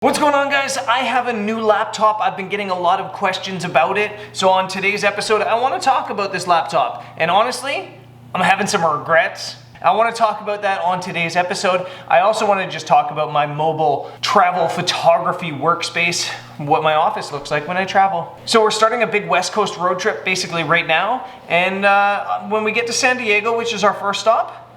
What's going on, guys? I have a new laptop. I've been getting a lot of questions about it. So on today's episode, I want to talk about this laptop. And honestly, I'm having some regrets. I want to talk about that on today's episode. I also want to just talk about my mobile travel photography workspace, what my office looks like when I travel. So we're starting a big West Coast road trip basically right now. And when we get to San Diego, which is our first stop,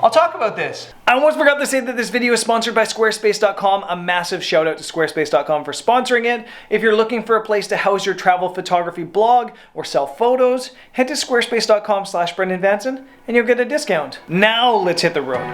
I'll talk about this. I almost forgot to say that this video is sponsored by squarespace.com. A massive shout out to squarespace.com for sponsoring it. If you're looking for a place to house your travel photography blog or sell photos, head to squarespace.com/BrendanVanson and you'll get a discount. Now let's hit the road.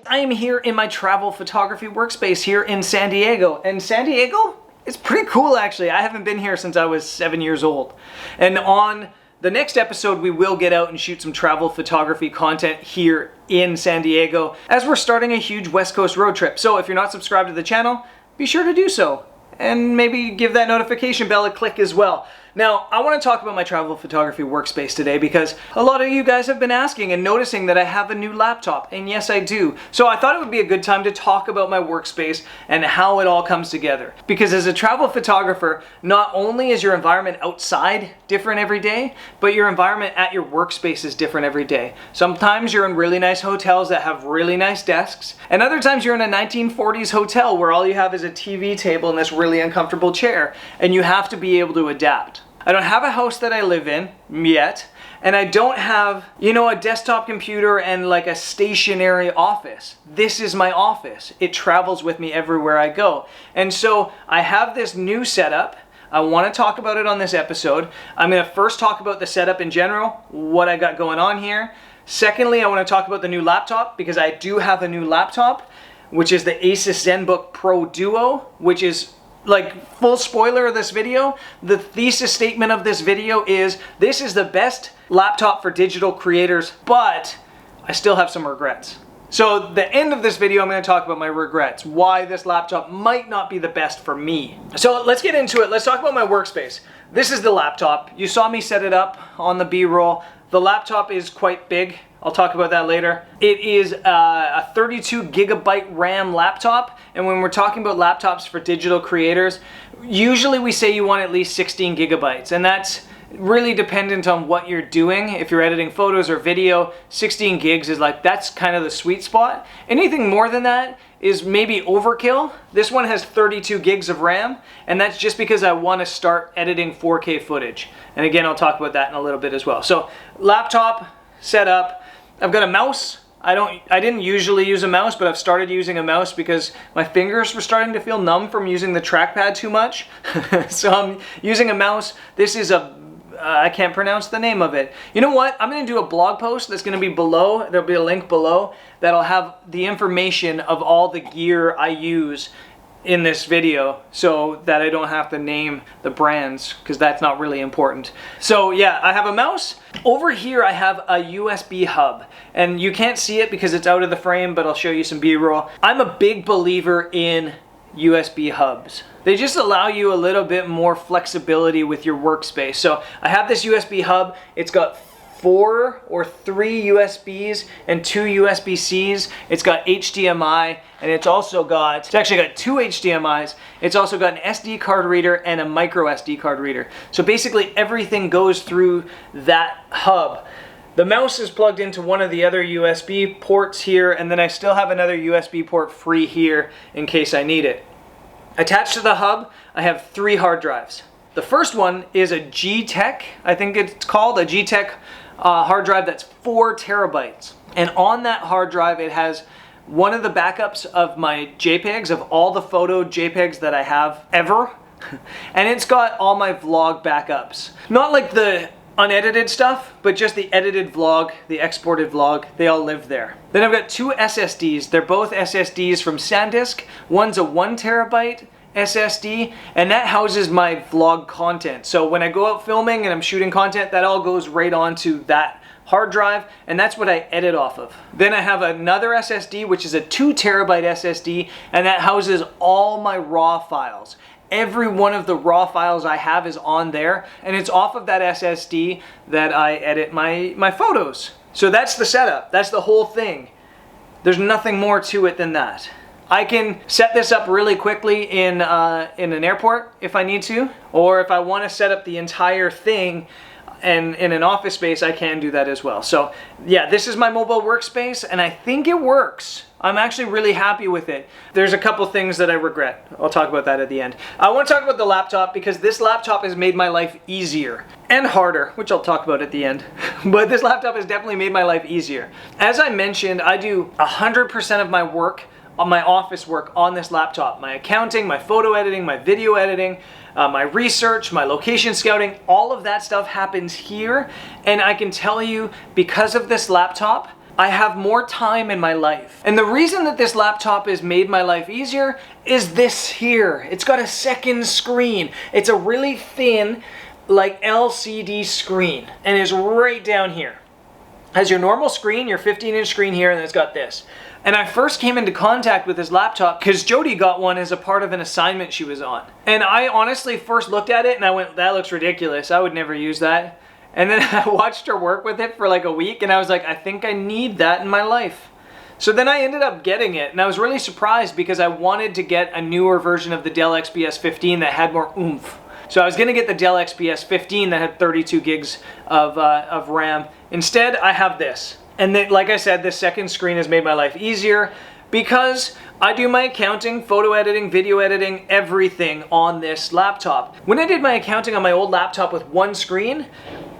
I am here in my travel photography workspace here in San Diego. And San Diego is pretty cool, actually. I haven't been here since I was 7 years old. And on the next episode, we will get out and shoot some travel photography content here in San Diego as we're starting a huge West Coast road trip. So if you're not subscribed to the channel, be sure to do so. And maybe give that notification bell a click as well. Now, I want to talk about my travel photography workspace today because a lot of you guys have been asking and noticing that I have a new laptop, and yes, I do. So I thought it would be a good time to talk about my workspace and how it all comes together. Because as a travel photographer, not only is your environment outside different every day, but your environment at your workspace is different every day. Sometimes you're in really nice hotels that have really nice desks, and other times you're in a 1940s hotel where all you have is a TV table and this really uncomfortable chair, and you have to be able to adapt. I don't have a house that I live in yet, and I don't have, a desktop computer and like a stationary office. This is my office. It travels with me everywhere I go. And so I have this new setup. I want to talk about it on this episode. I'm going to first talk about the setup in general, what I got going on here. Secondly, I want to talk about the new laptop because I do have a new laptop, which is the Asus Zenbook Pro Duo, which is like, full spoiler of this video, the thesis statement of this video is this is the best laptop for digital creators, but I still have some regrets. So the end of this video, I'm going to talk about my regrets, why this laptop might not be the best for me. So let's get into it. Let's talk about my workspace. This is the laptop. You saw me set it up on the B-roll. The laptop is quite big. I'll talk about that later. It is a 32 gigabyte RAM laptop, and when we're talking about laptops for digital creators, usually we say you want at least 16 gigabytes, and that's really dependent on what you're doing. If you're editing photos or video, 16 gigs is that's kind of the sweet spot. Anything more than that is maybe overkill. This one has 32 gigs of RAM, and that's just because I want to start editing 4K footage. And again, I'll talk about that in a little bit as well. So, laptop set up. I've got a mouse. I didn't usually use a mouse, but I've started using a mouse because my fingers were starting to feel numb from using the trackpad too much. So I'm using a mouse. This is I can't pronounce the name of it. You know what? I'm going to do a blog post that's going to be below. There'll be a link below that'll have the information of all the gear I use in this video so that I don't have to name the brands because that's not really important. So yeah, I have a mouse. Over here I have a USB hub, and you can't see it because it's out of the frame, but I'll show you some B-roll. I'm a big believer in USB hubs. They just allow you a little bit more flexibility with your workspace. So I have this USB hub. It's got 4 or 3 USBs and 2 USB-Cs. It's got HDMI, and it's actually got 2 HDMIs. It's also got an SD card reader and a micro SD card reader. So basically everything goes through that hub. The mouse is plugged into one of the other USB ports here, and then I still have another USB port free here in case I need it. Attached to the hub, I have 3 hard drives. The first one is a G-Tech, I think it's called, a G-Tech hard drive that's 4 terabytes. And on that hard drive, it has one of the backups of my JPEGs, of all the photo JPEGs that I have ever. And it's got all my vlog backups. Not like the unedited stuff, but just the edited vlog, the exported vlog, they all live there. Then I've got two SSDs. They're both SSDs from SanDisk. One's a 1 terabyte SSD, and that houses my vlog content. So when I go out filming and I'm shooting content, that all goes right onto that hard drive, and that's what I edit off of. Then I have another SSD, which is a 2 terabyte SSD, and that houses all my raw files. Every one of the raw files I have is on there, and it's off of that SSD that I edit my photos. So that's the setup. That's the whole thing. There's nothing more to it than that. I can set this up really quickly in an airport if I need to, or if I want to set up the entire thing and in an office space, I can do that as well. So yeah, this is my mobile workspace, and I think it works. I'm actually really happy with it. There's a couple things that I regret. I'll talk about that at the end. I want to talk about the laptop because this laptop has made my life easier and harder, which I'll talk about at the end. But this laptop has definitely made my life easier. As I mentioned, I do 100% of my work, on my office work, on this laptop. My accounting, my photo editing, my video editing, my research, my location scouting, all of that stuff happens here. And I can tell you, because of this laptop, I have more time in my life. And the reason that this laptop has made my life easier is this here. It's got a second screen. It's a really thin, like LCD screen, and it's right down here. Has your normal screen, your 15-inch screen here, and it's got this. And I first came into contact with this laptop because Jody got one as a part of an assignment she was on. And I honestly first looked at it and I went, that looks ridiculous. I would never use that. And then I watched her work with it for like a week, and I was like, I think I need that in my life. So then I ended up getting it, and I was really surprised because I wanted to get a newer version of the Dell XPS 15 that had more oomph. So I was gonna get the Dell XPS 15 that had 32 gigs of RAM. Instead, I have this. And then, like I said, this second screen has made my life easier because I do my accounting, photo editing, video editing, everything on this laptop. When I did my accounting on my old laptop with one screen,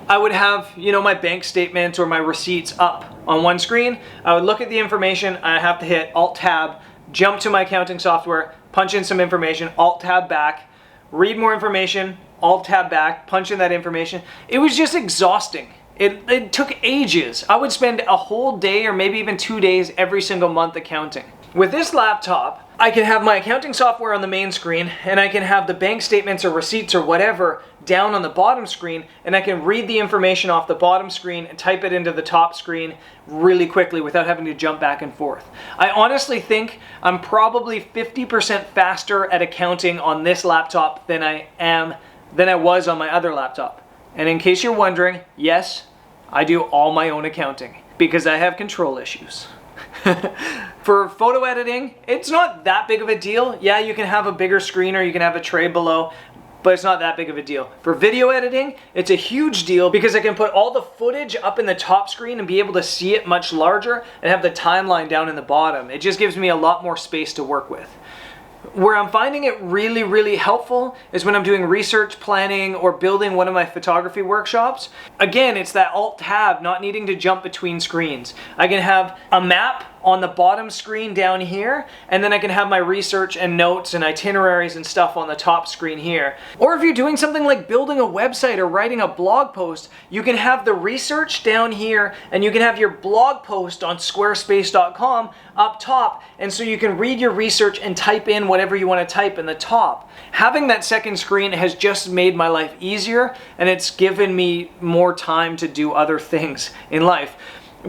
I would have, you know, my bank statement or my receipts up on one screen. I would look at the information, I have to hit Alt-Tab, jump to my accounting software, punch in some information, Alt-Tab back, read more information, Alt-Tab back, punch in that information. It was just exhausting. It took ages. I would spend a whole day or maybe even 2 days every single month accounting. With this laptop, I can have my accounting software on the main screen, and I can have the bank statements or receipts or whatever down on the bottom screen, and I can read the information off the bottom screen and type it into the top screen really quickly without having to jump back and forth. I honestly think I'm probably 50% faster at accounting on this laptop than I was on my other laptop. And in case you're wondering, yes, I do all my own accounting because I have control issues. For photo editing, it's not that big of a deal. Yeah, you can have a bigger screen or you can have a tray below, but it's not that big of a deal. For video editing, it's a huge deal because I can put all the footage up in the top screen and be able to see it much larger and have the timeline down in the bottom. It just gives me a lot more space to work with. Where I'm finding it really, really helpful is when I'm doing research planning or building one of my photography workshops. Again, it's that Alt-Tab, not needing to jump between screens. I can have a map on the bottom screen down here, and then I can have my research and notes and itineraries and stuff on the top screen here. Or if you're doing something like building a website or writing a blog post, you can have the research down here, and you can have your blog post on squarespace.com up top, and so you can read your research and type in whatever you want to type in the top. Having that second screen has just made my life easier, and it's given me more time to do other things in life.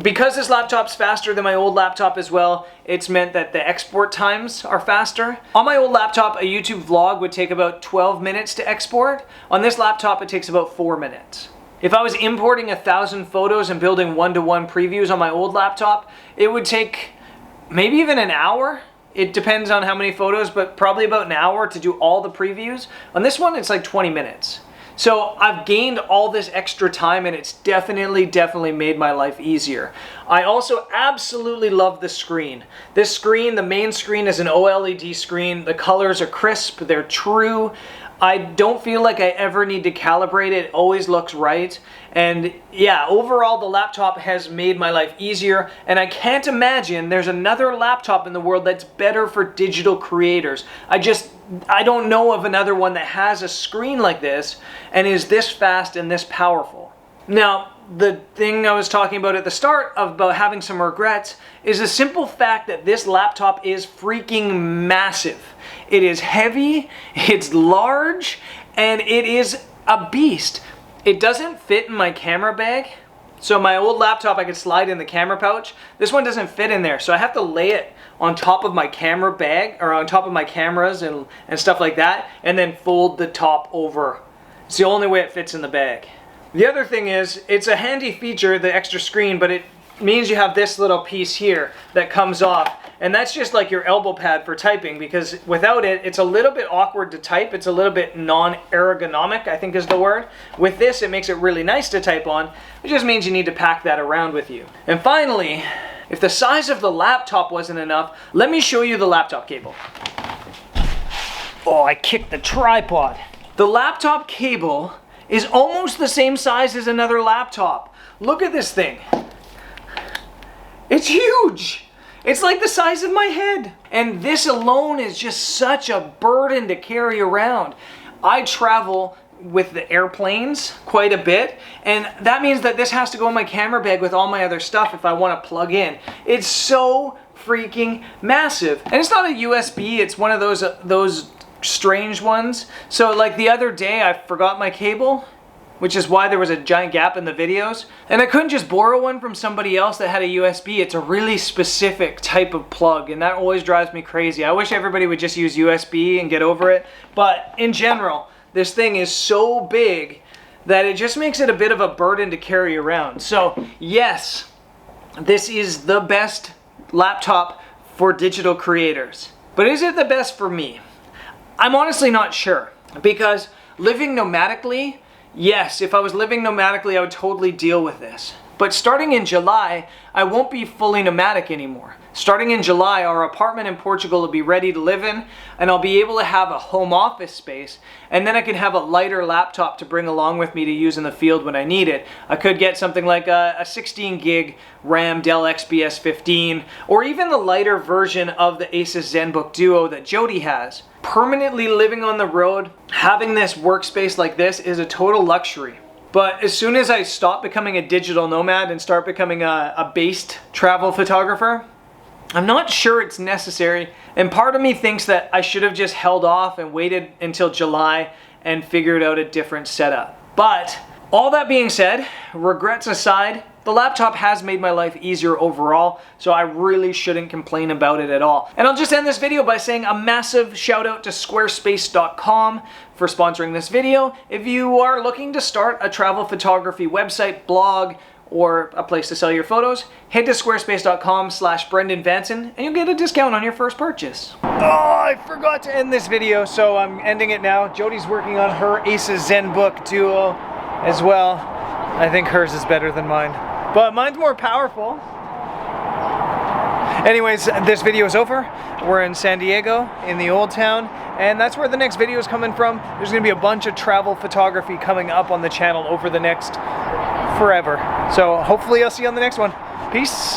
Because this laptop's faster than my old laptop as well, it's meant that the export times are faster. On my old laptop, a YouTube vlog would take about 12 minutes to export. On this laptop, it takes about 4 minutes. If I was importing 1,000 photos and building one-to-one previews on my old laptop, it would take maybe even an hour. It depends on how many photos, but probably about an hour to do all the previews. On this one, it's like 20 minutes. So I've gained all this extra time, and it's definitely made my life easier. I also absolutely love the screen. This screen, the main screen, is an OLED screen. The colors are crisp, they're true. I don't feel like I ever need to calibrate it. It always looks right. And yeah, overall the laptop has made my life easier, and I can't imagine there's another laptop in the world that's better for digital creators. I don't know of another one that has a screen like this and is this fast and this powerful. Now, the thing I was talking about at the start about having some regrets is the simple fact that this laptop is freaking massive. It is heavy, it's large, and it is a beast. It doesn't fit in my camera bag. So my old laptop I could slide in the camera pouch. This one doesn't fit in there, so I have to lay it on top of my camera bag, or on top of my cameras and stuff like that, and then fold the top over. It's the only way it fits in the bag. The other thing is, it's a handy feature, the extra screen, but it means you have this little piece here that comes off, and that's just like your elbow pad for typing, because without it, it's a little bit awkward to type. It's a little bit non-ergonomic, I think is the word. With this, it makes it really nice to type on. It just means you need to pack that around with you. And finally, if the size of the laptop wasn't enough, let me show you the laptop cable. Oh, I kicked the tripod. The laptop cable is almost the same size as another laptop. Look at this thing. It's huge. It's like the size of my head. And this alone is just such a burden to carry around. I travel with the airplanes quite a bit, and that means that this has to go in my camera bag with all my other stuff if I want to plug in. It's so freaking massive. And it's not a USB, it's one of those strange ones. So like the other day I forgot my cable, which is why there was a giant gap in the videos. And I couldn't just borrow one from somebody else that had a USB. It's a really specific type of plug, and that always drives me crazy. I wish everybody would just use USB and get over it. But in general, this thing is so big that it just makes it a bit of a burden to carry around. So yes, this is the best laptop for digital creators. But is it the best for me? I'm honestly not sure, because living nomadically, yes, if I was living nomadically, I would totally deal with this. But starting in July, I won't be fully nomadic anymore. Starting in July, our apartment in Portugal will be ready to live in, and I'll be able to have a home office space, and then I can have a lighter laptop to bring along with me to use in the field when I need it. I could get something like a 16 gig RAM Dell XPS 15, or even the lighter version of the Asus Zenbook Duo that Jody has. Permanently living on the road, having this workspace like this is a total luxury. But as soon as I stop becoming a digital nomad and start becoming a based travel photographer, I'm not sure it's necessary. And part of me thinks that I should have just held off and waited until July and figured out a different setup. But all that being said, regrets aside, the laptop has made my life easier overall, so I really shouldn't complain about it at all. And I'll just end this video by saying a massive shout out to squarespace.com for sponsoring this video. If you are looking to start a travel photography website, blog, or a place to sell your photos, head to squarespace.com/BrendanVanson and you'll get a discount on your first purchase. Oh, I forgot to end this video, so I'm ending it now. Jody's working on her Asus Zenbook Duo as well. I think hers is better than mine, but mine's more powerful. Anyways, this video is over. We're in San Diego, in the Old Town, and that's where the next video is coming from. There's gonna be a bunch of travel photography coming up on the channel over the next forever. So hopefully I'll see you on the next one. Peace.